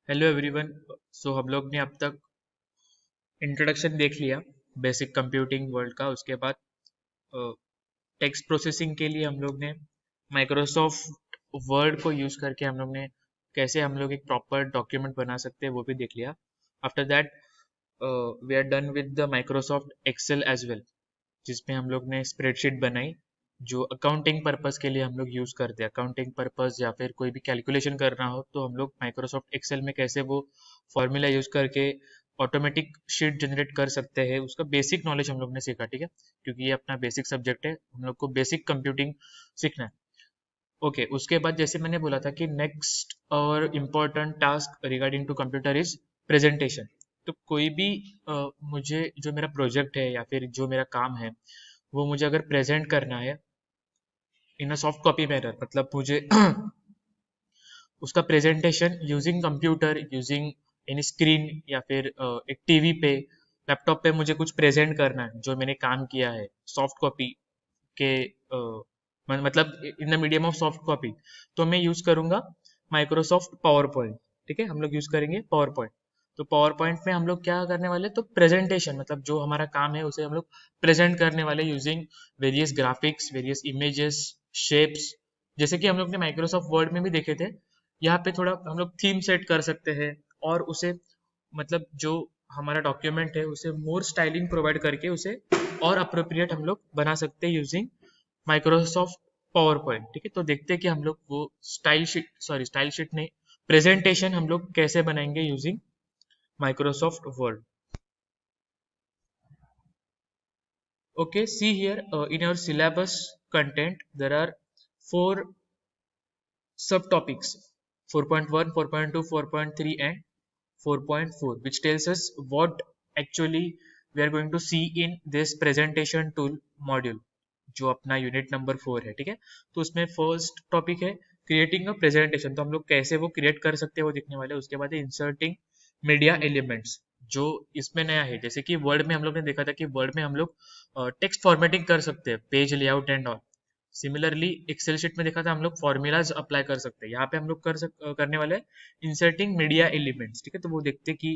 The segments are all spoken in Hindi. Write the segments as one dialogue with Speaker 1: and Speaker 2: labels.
Speaker 1: Hello everyone. सो हम लोग ने अब तक इंट्रोडक्शन देख लिया बेसिक कंप्यूटिंग वर्ल्ड का। उसके बाद टेक्स्ट प्रोसेसिंग के लिए हम लोग ने माइक्रोसॉफ्ट वर्ड को यूज़ करके हम लोग ने कैसे हम लोग एक प्रॉपर डॉक्यूमेंट बना सकते हैं वो भी देख लिया। After that we are done with the Microsoft Excel as well, जिसमें हम लोग ने स्प्रेडशीट बनाई जो अकाउंटिंग पर्पस के लिए हम लोग यूज़ करते हैं। अकाउंटिंग पर्पस या फिर कोई भी कैलकुलेशन करना हो तो हम लोग माइक्रोसॉफ्ट एक्सेल में कैसे वो फॉर्मूला यूज़ करके ऑटोमेटिक शीट जनरेट कर सकते हैं, उसका बेसिक नॉलेज हम लोग ने सीखा। ठीक है, क्योंकि ये अपना बेसिक सब्जेक्ट है, हम लोग को बेसिक कंप्यूटिंग सीखना है। ओके, उसके बाद जैसे मैंने बोला था कि नेक्स्ट और important task regarding to computer is presentation. तो कोई भी मुझे जो मेरा प्रोजेक्ट है या फिर जो मेरा काम है वो मुझे अगर प्रेजेंट करना है इन अ सॉफ्ट कॉपी मैनर, मतलब मुझे उसका presentation using computer, using any screen या फिर एक टीवी पे, लैपटॉप पे मुझे कुछ प्रेजेंट करना है जो मैंने काम किया है सॉफ्ट कॉपी के मतलब in the medium of soft copy, तो मैं यूज करूंगा माइक्रोसॉफ्ट पावर पॉइंट। ठीक है, हम लोग यूज करेंगे पावर पॉइंट। तो पावर पॉइंट में हम लोग क्या करने वाले, तो प्रेजेंटेशन मतलब जो हमारा काम है उसे हम लोग प्रेजेंट करने वाले using various graphics, various images, shapes, जैसे कि हम लोग ने माइक्रोसॉफ्ट वर्ड में भी देखे थे। यहाँ पे थोड़ा हम लोग थीम सेट कर सकते हैं और उसे मतलब जो हमारा डॉक्यूमेंट है उसे मोर स्टाइलिंग प्रोवाइड करके उसे और अप्रोप्रिएट हम लोग बना सकते हैं यूजिंग माइक्रोसॉफ्ट पावर पॉइंट। ठीक है, तो देखते हैं कि हम लोग वो स्टाइल शीट नहीं, प्रेजेंटेशन हम लोग कैसे बनाएंगे using Microsoft word. Okay, see here in our syllabus content there are four subtopics: 4.1, 4.2, 4.3 and 4.4, which tells us what actually we are going to see in this presentation tool module, जो अपना यूनिट नंबर 4 है। ठीक है, तो उसमें फर्स्ट टॉपिक है क्रिएटिंग अ प्रेजेंटेशन, तो हम लोग कैसे वो क्रिएट कर सकते हैं वो दिखने वाले। उसके बाद है इंसर्टिंग मीडिया एलिमेंट्स, जो इसमें नया है। जैसे कि वर्ड में हम लोग ने देखा था कि वर्ड में हम लोग टेक्स्ट फॉर्मेटिंग कर सकते हैं, page layout and all. Similarly Excel sheet में देखा था हम लोग फॉर्मूलाज अप्लाई कर सकते हैं, यहाँ पे हम लोग करने वाले इंसर्टिंग मीडिया एलिमेंट्स। ठीक है, तो वो देखते हैं कि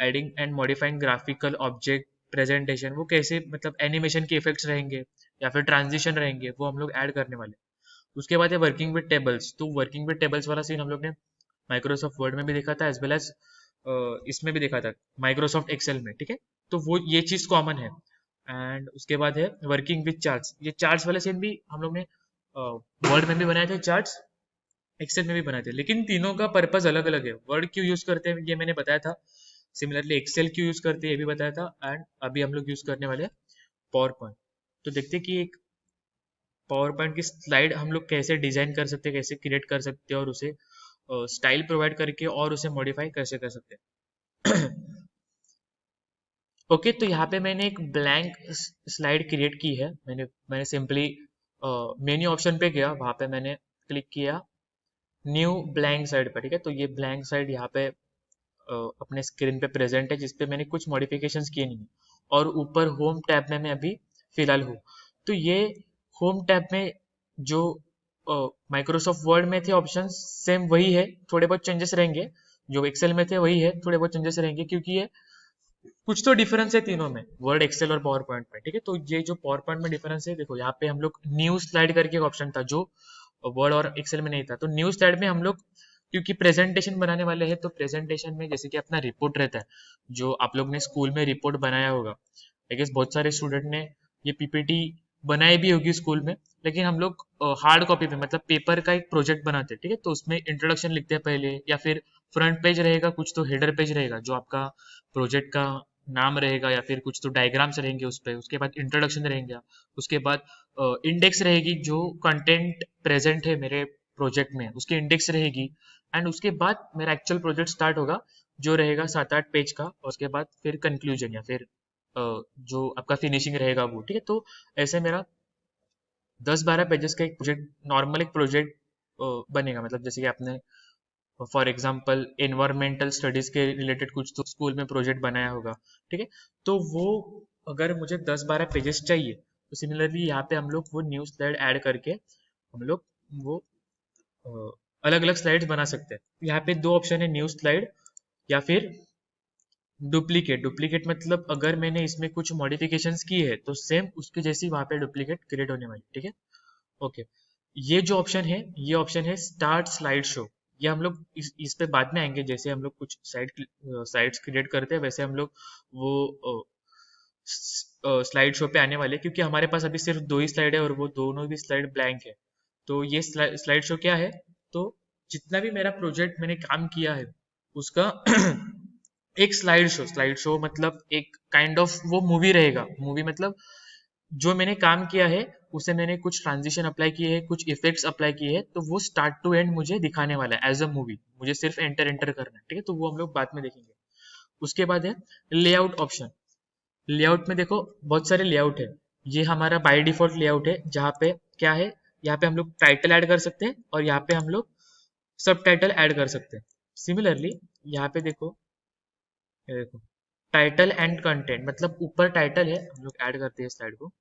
Speaker 1: adding and modifying graphical object presentation, वो कैसे मतलब एनिमेशन के इफेक्ट्स रहेंगे या फिर ट्रांजिशन रहेंगे, वो हम लोग ऐड करने वाले। उसके बाद है वर्किंग विद टेबल्स, तो वर्किंग विद टेबल्स वाला सीन हम लोग ने माइक्रोसॉफ्ट वर्ड में भी देखा था एज वेल एज इसमें भी देखा था माइक्रोसॉफ्ट एक्सेल में। ठीक है, तो वो ये चीज कॉमन है। एंड उसके बाद है वर्किंग विद चार्ट्स, ये चार्ट्स वाले सीन भी हम लोग ने वर्ड में भी बनाए थे चार्ट्स, एक्सेल में भी बनाए थे, लेकिन तीनों का पर्पज अलग अलग है। वर्ड क्यों यूज करते हैं ये मैंने बताया था, सिमिलरली एक्सेल क्यों यूज करते हैं ये भी बताया था, एंड अभी हम लोग यूज करने वाले हैं पावर पॉइंट। तो देखते हैं कि एक पावर पॉइंट की स्लाइड हम लोग कैसे डिजाइन कर सकते हैं, कैसे क्रिएट कर सकते हैं और उसे स्टाइल प्रोवाइड करके और उसे मॉडिफाई कैसे कर सकते हैं। ओके, तो यहाँ पे मैंने एक ब्लैंक स्लाइड क्रिएट की है। मैंने सिंपली मेन्यू ऑप्शन पे गया, वहाँ पे मैंने क्लिक किया न्यू ब्लैंक साइड पर। ठीक है, तो ये ब्लैंक साइड यहाँ पे अपने स्क्रीन पे प्रेजेंट है, जिसपे मैंने कुछ मॉडिफिकेशंस किए नहीं, और ऊपर होम टैब में मैं अभी फिलहाल हूँ। तो ये होम टैब में जो माइक्रोसॉफ्ट वर्ड में थे ऑप्शन सेम वही है, थोड़े बहुत चेंजेस रहेंगे। जो एक्सेल में थे वही है, थोड़े बहुत चेंजेस रहेंगे, क्योंकि ये कुछ तो डिफरेंस है तीनों में, वर्ड, एक्सेल और पावर पॉइंट में। ठीक है, तो ये जो पावर पॉइंट में डिफरेंस है, देखो यहाँ पे हम लोग न्यू स्लाइड करके एक ऑप्शन था जो वर्ड और एक्सेल में नहीं था। तो न्यू स्लाइड में हम लोग क्योंकि प्रेजेंटेशन बनाने वाले हैं, तो प्रेजेंटेशन में जैसे कि अपना रिपोर्ट रहता है, जो आप लोग ने स्कूल में रिपोर्ट बनाया होगा, आई गेस बहुत सारे स्टूडेंट ने ये पीपीटी बनाई भी होगी स्कूल में, लेकिन हम लोग हार्ड कॉपी पे मतलब पेपर का एक प्रोजेक्ट बनाते हैं। ठीक है, तो उसमें इंट्रोडक्शन लिखते हैं पहले, या फिर फ्रंट पेज रहेगा, कुछ तो हेडर पेज रहेगा जो आपका प्रोजेक्ट का नाम रहेगा, या फिर कुछ तो डायग्राम्स रहेंगे उस पर, उसके बाद इंट्रोडक्शन रहेंगे, उसके बाद इंडेक्स रहेगी जो कंटेंट प्रेजेंट है मेरे प्रोजेक्ट में उसकी इंडेक्स रहेगी, एंड उसके बाद मेरा एक्चुअल प्रोजेक्ट स्टार्ट होगा जो रहेगा 7-8 पेज का, और उसके बाद फिर कंक्लूजन या फिर जो आपका फिनिशिंग रहेगा वो। ठीक है, तो ऐसे मेरा 10-12 पेजेस का एक प्रोजेक्ट, नॉर्मल एक प्रोजेक्ट बनेगा। मतलब जैसे कि आपने फॉर एग्जाम्पल एनवायरमेंटल स्टडीज के रिलेटेड कुछ तो स्कूल में प्रोजेक्ट बनाया होगा। ठीक है, तो वो अगर मुझे 10-12 पेजेस चाहिए, तो सिमिलरली यहाँ पे हम लोग वो न्यू स्लाइड ऐड करके हम लोग वो अलग अलग स्लाइड्स बना सकते हैं। यहाँ पे दो ऑप्शन है, न्यू स्लाइड या फिर डुप्लीकेट। डुप्लीकेट मतलब अगर मैंने इसमें कुछ मॉडिफिकेशंस की है तो सेम उसके जैसी वहां पे डुप्लीकेट क्रिएट होने वाली, ठीक है। ओके, ये जो ऑप्शन है, ये ऑप्शन है स्टार्ट स्लाइड शो। ये हम लोग इस पे बाद में आएंगे। जैसे हम लोग कुछ साइट्स क्रिएट करते हैं वैसे हम लोग वो स्लाइड शो पे आने वाले हैं, क्योंकि हमारे पास अभी सिर्फ दो ही स्लाइड है और वो दोनों भी स्लाइड ब्लैंक है। तो ये स्लाइड शो क्या है, तो जितना भी मेरा प्रोजेक्ट मैंने काम किया है उसका एक स्लाइड शो मतलब एक काइंड ऑफ वो मूवी रहेगा। मूवी मतलब जो मैंने काम किया है उसे मैंने कुछ ट्रांजिशन अप्लाई किए हैं, कुछ इफेक्ट्स अप्लाई किए हैं, तो वो स्टार्ट टू एंड मुझे दिखाने वाला है एज अ मूवी। मुझे सिर्फ एंटर एंटर करना है, ठीक है। तो वो हम लोग बाद में देखेंगे। उसके बाद है लेआउट ऑप्शन। लेआउट में देखो बहुत सारे लेआउट है। ये हमारा बाय डिफॉल्ट लेआउट है, जहाँ पे क्या है, यहाँ पे हम लोग टाइटल ऐड कर सकते हैं और यहाँ पे हम लोग सब टाइटल ऐड कर सकते हैं। सिमिलरली यहाँ पे देखो, ये देखो टाइटल एंड कंटेंट, मतलब ऊपर टाइटल है, हम लोग ऐड करते हैं स्लाइड को।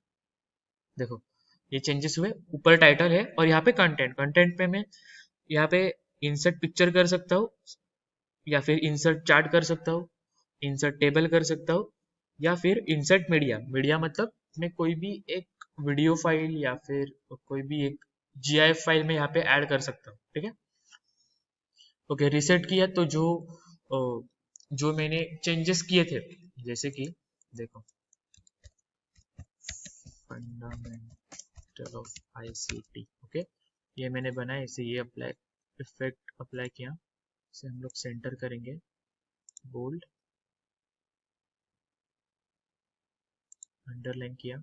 Speaker 1: देखो ये चेंजेस हुए, ऊपर टाइटल है और यहाँ पे कंटेंट। कंटेंट पे मैं यहाँ पे इंसर्ट पिक्चर कर सकता हूँ, या फिर इंसर्ट चार्ट कर सकता हूँ, इंसर्ट टेबल कर सकता हूँ, या फिर इंसर्ट मीडिया। मीडिया मतलब मैं कोई भी एक वीडियो फाइल या फिर कोई भी एक GIF फाइल में यहाँ पे ऐड कर सकता हूँ, ठीक है। ओके, रिसेट किया तो जो मैंने चेंजेस किए थे, जैसे कि देखो फंडामेंटल ऑफ ICT, ओके, ये मैंने बनाया, इसे ये अप्लाई इफेक्ट अप्लाई किया, इसे हम लोग सेंटर करेंगे, बोल्ड अंडरलाइन किया,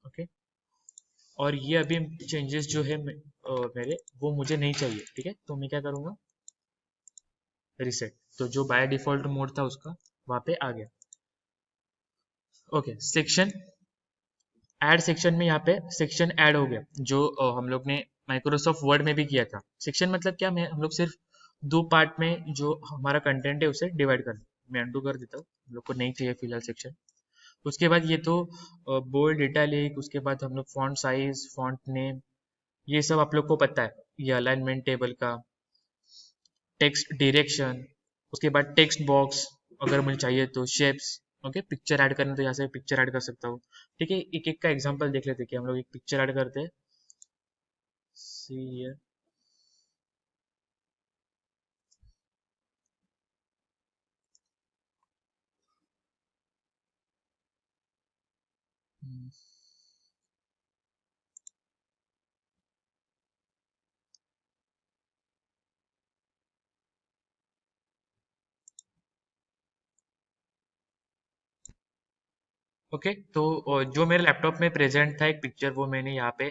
Speaker 1: ओके। और ये अभी चेंजेस जो है मेरे वो मुझे नहीं चाहिए, ठीक है। तो मैं क्या करूँगा, रिसेट। तो जो बाय डिफॉल्ट मोड था उसका वहाँ पे आ गया। Okay, section add. सेक्शन में यहाँ पे सेक्शन ऐड हो गया, जो हम लोग ने माइक्रोसॉफ्ट वर्ड में भी किया था। सेक्शन मतलब क्या, मैं हम लोग सिर्फ दो पार्ट में जो हमारा कंटेंट है उसे डिवाइड कर, मैं अंडू कर देता हूँ, हम लोग को नहीं चाहिए फिलहाल सेक्शन। उसके बाद ये तो बोल्ड, इटैलिक, उसके बाद हम लोग फॉन्ट साइज, फॉन्ट नेम, ये सब आप लोग को पता है। ये अलाइनमेंट टेबल का, टेक्स्ट डायरेक्शन, उसके बाद टेक्स्ट बॉक्स अगर मुझे चाहिए तो शेप्स, ओके। पिक्चर ऐड करना तो यहाँ से पिक्चर ऐड कर सकता हूँ, ठीक है। एक एक का एग्जांपल देख लेते हैं कि हम लोग एक पिक्चर ऐड करते हैं। See here, okay. तो जो मेरे लैपटॉप में प्रेजेंट था एक पिक्चर, वो मैंने यहाँ पे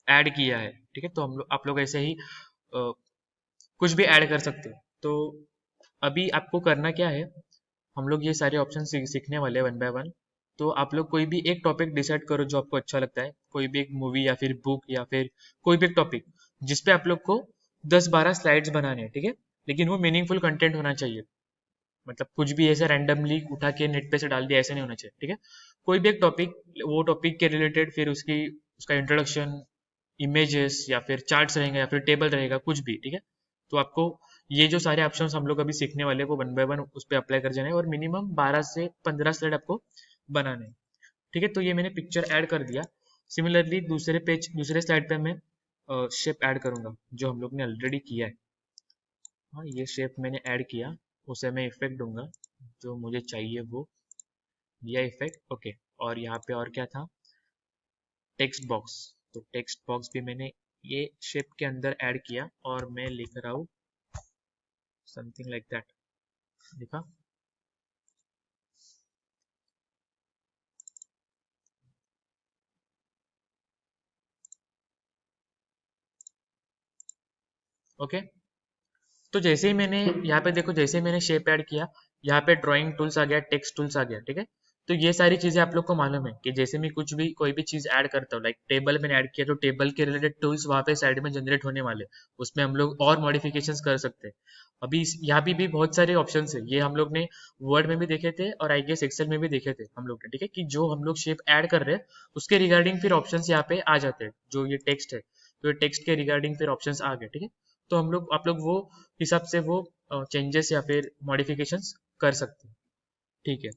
Speaker 1: ऐड किया है, ठीक है। तो हम लोग, आप लोग ऐसे ही कुछ भी ऐड कर सकते हो। तो अभी आपको करना क्या है, हम लोग ये सारे ऑप्शन सीखने वाले हैं वन बाय वन। तो आप लोग कोई भी एक टॉपिक डिसाइड करो जो आपको अच्छा लगता है, कोई भी एक मूवी या फिर बुक या फिर कोई भी एक टॉपिक जिसपे आप लोग को 10-12 स्लाइड्स बनाने हैं, ठीक है। लेकिन वो मीनिंगफुल कंटेंट होना चाहिए, मतलब कुछ भी ऐसे रैंडमली उठा के नेट पे से डाल दिया ऐसे नहीं होना चाहिए, ठीक है। कोई भी एक टॉपिक, वो टॉपिक के रिलेटेड, फिर उसकी उसका इंट्रोडक्शन, इमेजेस या फिर चार्ट्स रहेंगे या फिर टेबल रहेगा, कुछ भी, ठीक है। तो आपको ये जो सारे ऑप्शन हम लोग अभी सीखने वाले हैं वो वन बाय वन उस पर अप्लाई कर जाना है, और मिनिमम 12 से 15 स्लाइड आपको बनाने हैं, ठीक है। तो ये मैंने पिक्चर ऐड कर दिया। सिमिलरली दूसरे स्लाइड पे मैं शेप ऐड करूंगा जो हम लोग ने ऑलरेडी किया है। हाँ, ये शेप मैंने ऐड किया, उसे मैं इफेक्ट दूंगा जो मुझे चाहिए, वो दिया इफेक्ट, ओके। और यहाँ पे और क्या था, टेक्स्ट बॉक्स। तो टेक्स्ट बॉक्स भी मैंने ये शेप के अंदर ऐड किया, और मैं लिख रहा हूँ समथिंग लाइक दैट, लिखा, ओके। तो जैसे ही मैंने यहाँ पे देखो, जैसे ही मैंने शेप ऐड किया, यहाँ पे ड्राइंग टूल्स आ गया, टेक्स्ट टूल्स आ गया, ठीक है। तो ये सारी चीजें आप लोग को मालूम है कि जैसे मैं कुछ भी कोई भी चीज ऐड करता हूँ, लाइक टेबल मैंने ऐड किया तो टेबल के रिलेटेड टूल्स वहाँ पे साइड में जनरेट होने वाले, उसमें हम लोग और मॉडिफिकेशंस कर सकते हैं। अभी यहाँ भी बहुत सारे ऑप्शन है, ये हम लोग ने वर्ड में भी देखे थे और आई गेस एक्सेल में भी देखे थे हम लोग ने, ठीक है। कि जो हम लोग शेप ऐड कर रहे हैं उसके रिगार्डिंग फिर ऑप्शन यहाँ पे आ जाते हैं, जो ये टेक्स्ट है। तो ये टेक्स्ट के रिगार्डिंग फिर ऑप्शंस आ गए, ठीक है। तो आप लोग वो हिसाब से वो चेंजेस या फिर मॉडिफिकेशंस कर सकते हैं, ठीक है।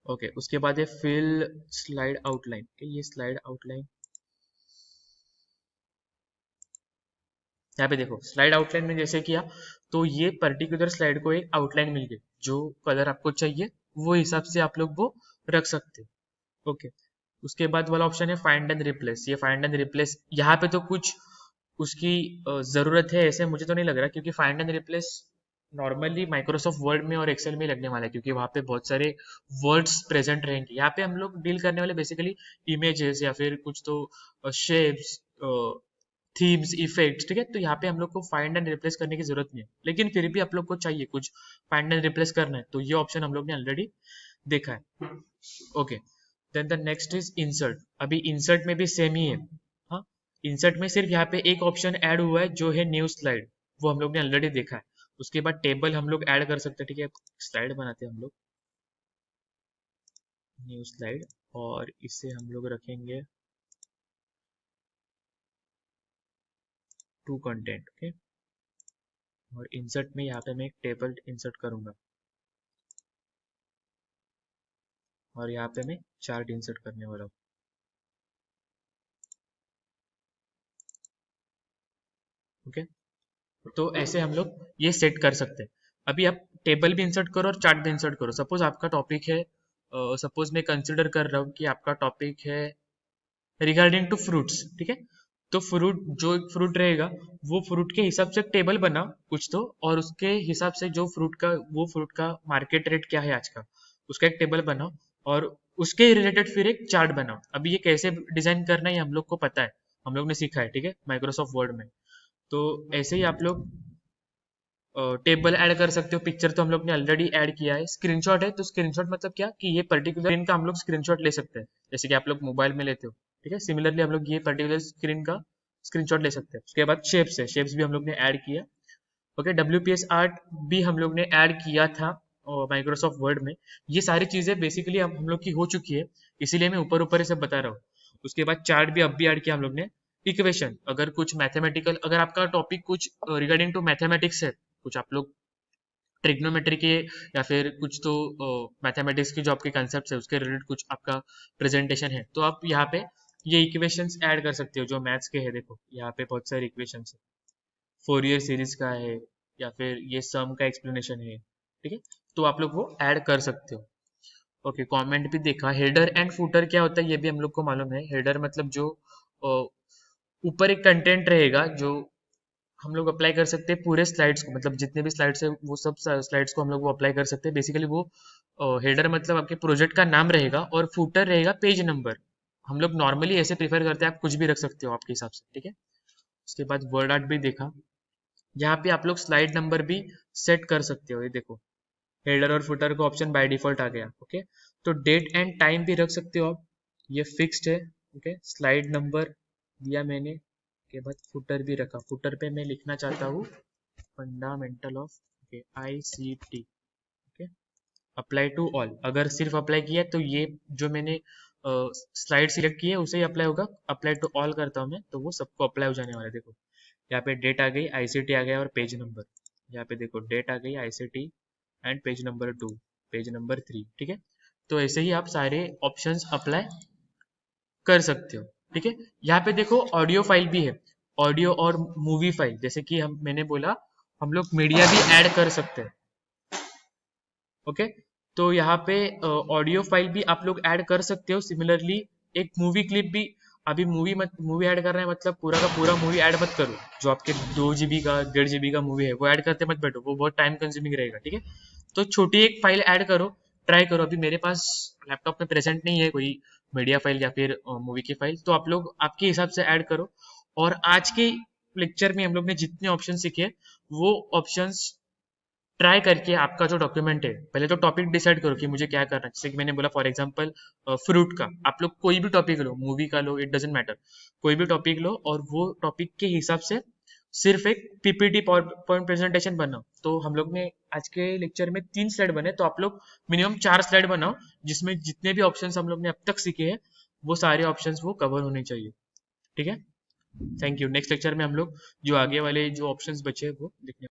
Speaker 1: ओके, उसके बाद है फिल स्लाइड आउटलाइन। ये स्लाइड आउटलाइन, यहाँ पे देखो स्लाइड आउटलाइन में जैसे किया, तो ये पर्टिकुलर स्लाइड को एक आउटलाइन मिल गई, जो कलर आपको चाहिए वो हिसाब से आप लोग वो रख सकते हो। ओके, उसके बाद वाला ऑप्शन है फाइंड एंड रिप्लेस। ये फाइंड एंड रिप्लेस यहाँ पे तो कुछ उसकी जरूरत है ऐसे मुझे तो नहीं लग रहा, क्योंकि find and replace normally Microsoft word में और एक्सेल में लगने वाला है, क्योंकि वहाँ पे बहुत सारे वर्ड्स प्रेजेंट रहेंगे। यहाँ पे हम लोग डील करने वाले बेसिकली इमेजेस या फिर कुछ तो शेप्स, थीम्स, इफेक्ट्स, ठीक है। तो यहाँ पे हम लोग को फाइंड एंड रिप्लेस करने की जरूरत नहीं है, लेकिन फिर भी आप लोग को चाहिए कुछ फाइंड एंड रिप्लेस करना है, तो ये ऑप्शन हम लोग ने ऑलरेडी देखा है। Okay, then the next is insert. अभी इंसर्ट में भी सेम ही है। हाँ, इंसर्ट में सिर्फ यहाँ पे एक ऑप्शन ऐड हुआ है जो है न्यू स्लाइड, वो हम लोग ने ऑलरेडी देखा है। उसके बाद टेबल हम लोग ऐड कर सकते हैं, ठीक है। स्लाइड बनाते हैं हम लोग, न्यू स्लाइड, और इसे हम लोग रखेंगे टू कंटेंट, ओके। और इंसर्ट में यहाँ पे मैं एक टेबल इंसर्ट करूंगा, और यहाँ पे मैं चार्ट इंसर्ट करने वाला हूँ। ओके, तो ऐसे हम लोग ये सेट कर सकते हैं। अभी आप टेबल भी इंसर्ट करो और चार्ट भी इंसर्ट करो। सपोज आपका टॉपिक है, सपोज मैं कंसिडर कर रहा हूँ कि आपका टॉपिक है रिगार्डिंग टू फ्रूट्स, ठीक है। तो फ्रूट, जो फ्रूट रहेगा वो फ्रूट के हिसाब से टेबल बना कुछ तो, और उसके हिसाब से जो फ्रूट का मार्केट रेट क्या है आज का, उसका एक टेबल बनाओ, और उसके रिलेटेड फिर एक चार्ट बनाओ। अभी ये कैसे डिजाइन करना है हम लोग को पता है, हम लोग ने सीखा है, ठीक है, माइक्रोसॉफ्ट वर्ड में। तो ऐसे ही आप लोग टेबल ऐड कर सकते हो। पिक्चर तो हम लोग ने ऑलरेडी ऐड किया है। स्क्रीनशॉट है, तो स्क्रीनशॉट मतलब क्या कि ये पर्टिकुलर स्क्रीन का हम लोग स्क्रीनशॉट ले सकते हैं, जैसे कि आप लोग मोबाइल में लेते हो, ठीक है। सिमिलरली हम लोग ये पर्टिकुलर स्क्रीन का स्क्रीनशॉट ले सकते हैं। उसके बाद शेप्स है, शेप्स भी हम लोग ने ऐड किया। ओके, WPS आर्ट भी हम लोग ने ऐड किया था माइक्रोसॉफ्ट वर्ड में। ये सारी चीजें बेसिकली हम लोग की हो चुकी है, इसीलिए मैं ऊपर ऊपर से बता रहा हूँ। उसके बाद चार्ट भी अब भी ऐड किया हम लोग ने। इक्वेशन, अगर कुछ मैथमेटिकल, अगर आपका टॉपिक कुछ रिगार्डिंग टू मैथमेटिक्स है, कुछ आप लोग ट्रिग्नोमेट्री के या फिर कुछ तो मैथमेटिक्स के जो आपके कंसेप्ट है उसके रिलेटेड कुछ आपका प्रेजेंटेशन है, तो आप यहाँ पे ये इक्वेशंस ऐड कर सकते हो जो मैथ्स के है। देखो यहाँ पे बहुत सारे इक्वेशंस है, फोरियर सीरीज का है, या फिर ये सम का एक्सप्लेनेशन है, ठीक है। तो आप लोग वो ऐड कर सकते हो। ओके, कमेंट भी देखा। हेडर एंड फुटर क्या होता है ये भी हम लोग को मालूम है। हेडर मतलब जो ऊपर एक कंटेंट रहेगा जो हम लोग अप्लाई कर सकते हैं पूरे स्लाइड्स को, मतलब जितने भी स्लाइड्स है वो सब स्लाइड्स को हम लोग वो अप्लाई कर सकते हैं। बेसिकली वो हेडर मतलब आपके प्रोजेक्ट का नाम रहेगा, और फुटर रहेगा पेज नंबर। हम लोग नॉर्मली ऐसे प्रीफर करते हैं, आप कुछ भी रख सकते हो आपके हिसाब से, ठीक है। उसके बाद वर्ड आर्ट भी देखा। यहाँ पे आप लोग स्लाइड नंबर भी सेट कर सकते हो। ये देखो हेडर और फुटर का ऑप्शन बाय डिफॉल्ट आ गया, ओके। तो डेट एंड टाइम भी रख सकते हो आप, ये फिक्स्ड है, ओके। स्लाइड नंबर दिया मैंने, के बाद फुटर भी रखा। फुटर पे मैं लिखना चाहता हूँ fundamental of, okay, ICT, okay. Apply to all, अगर सिर्फ अप्लाई किया है तो ये जो मैंने स्लाइड सिलेक्ट की है उसे ही अप्लाई होगा। अप्लाई टू ऑल करता हूँ मैं तो वो सबको अप्लाई हो जाने वाला है। देखो यहाँ पे डेट आ गई, ICT आ गया, और पेज नंबर। यहाँ पे देखो डेट आ गई, ICT and page number 2, page number 3, ठीक है। तो ऐसे ही आप सारे ऑप्शंस अप्लाई कर सकते हो, ठीक है। यहाँ पे देखो ऑडियो फाइल भी है, ऑडियो और मूवी फाइल। जैसे कि मैंने बोला हम लोग मीडिया भी ऐड कर सकते हैं, ओके। तो यहाँ पे ऑडियो फाइल भी आप लोग ऐड कर सकते हो। सिमिलरली एक मूवी क्लिप भी, अभी मूवी ऐड कर रहे हैं मतलब पूरा का पूरा मूवी ऐड मत करो। जो आपके 2 GB का 1.5 GB का मूवी है वो ऐड करते मत बैठो, वो बहुत टाइम कंज्यूमिंग रहेगा, ठीक है। तो छोटी एक फाइल ऐड करो, ट्राई करो। अभी मेरे पास लैपटॉप में प्रेजेंट नहीं है कोई मीडिया फाइल या फिर मूवी की फाइल, तो आप लोग आपके हिसाब से ऐड करो। और आज के लेक्चर में हम लोग ने जितने ऑप्शन सीखे वो ऑप्शंस ट्राई करके आपका जो डॉक्यूमेंट है, पहले तो टॉपिक डिसाइड करो कि मुझे क्या करना है। जैसे कि मैंने बोला फॉर एग्जांपल फ्रूट का, आप लोग कोई भी टॉपिक लो, मूवी का लो, इट डजेंट मैटर, कोई भी टॉपिक लो और वो टॉपिक के हिसाब से सिर्फ एक PPT पॉइंट प्रेजेंटेशन बनाओ। तो हम लोग ने आज के लेक्चर में 3 स्लाइड बने, तो आप लोग मिनिमम 4 स्लाइड बनाओ, जिसमें जितने भी ऑप्शंस हम लोग ने अब तक सीखे हैं वो सारे ऑप्शंस वो कवर होने चाहिए। ठीक है, थैंक यू। नेक्स्ट लेक्चर में हम लोग जो आगे वाले जो ऑप्शंस बचे हैं वो देखने